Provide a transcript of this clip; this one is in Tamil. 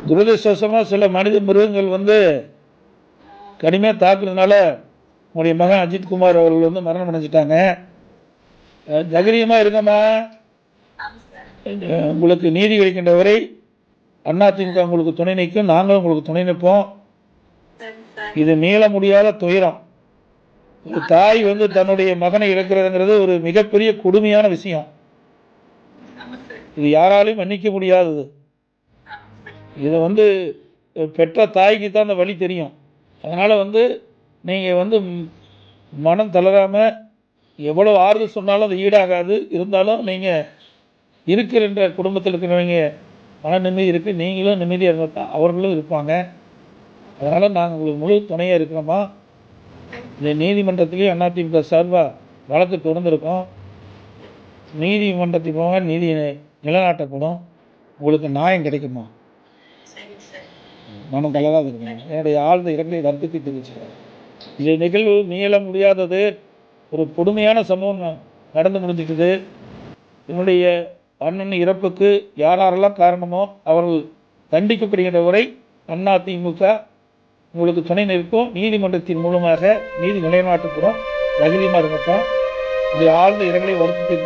துரதிருஷ்டவசமாக சில மனித மிருகங்கள் வந்து கடுமையாக தாக்குறதுனால உங்களுடைய மகன் அஜித்குமார் அவர்கள் வந்து மரணம் அடைஞ்சிட்டாங்க. தைரியமாக இருக்கம்மா. உங்களுக்கு நீதி கிடைக்கின்ற வரை அதிமுக உங்களுக்கு துணை நிற்கும், நாங்களும் உங்களுக்கு துணை நிற்போம். இது மீள முடியாத துயரம். ஒரு தாய் வந்து தன்னுடைய மகனை இழக்கிறதுங்கிறது ஒரு மிகப்பெரிய கொடுமையான விஷயம். இது யாராலையும் மன்னிக்க முடியாதது. இதை வந்து பெற்ற தாய்க்கு தான் அந்த வழி தெரியும். அதனால் வந்து நீங்கள் வந்து மனம் தளராமல் எவ்வளோ ஆறுதல் சொன்னாலும் அது ஈடாகாது. இருந்தாலும் நீங்கள் இருக்கிற குடும்பத்தில் இருக்கிறவங்க மன நிம்மதி இருக்குது, நீங்களும் நிம்மதியாக இருந்தால் தான் அவர்களும் இருப்பாங்க. அதனால் நாங்கள் உங்களுக்கு முழு துணையாக இருக்கிறோமா. இந்த நீதிமன்றத்திலையும் அதிமுக சார்பாக வழக்கு தொடர்ந்துருக்கோம். நீதிமன்றத்துக்கு போக நீதி நிலைநாட்டப்படும். உங்களுக்கு நியாயம் கிடைக்குமா. மனம் கலராது இருக்கணும். என்னுடைய ஆழ்ந்த இரங்கலை வருத்தத்தை தெரிவிச்சுக்கிறேன். இந்த நிகழ்வு மீள முடியாதது. ஒரு கொடுமையான சம்பவம் நடந்து முடிஞ்சிக்குது. என்னுடைய அண்ணன் இறப்புக்கு யாரெல்லாம் காரணமோ அவர்கள் தண்டிக்கப்படுகின்ற வரை அதிமுக உங்களுக்கு துணை நிற்கும். நீதிமன்றத்தின் மூலமாக நீதி நிலைநாட்டப்படும். தைரியமாக இருக்கட்டும். இந்த ஆழ்ந்த இரங்கலை வருத்தத்தை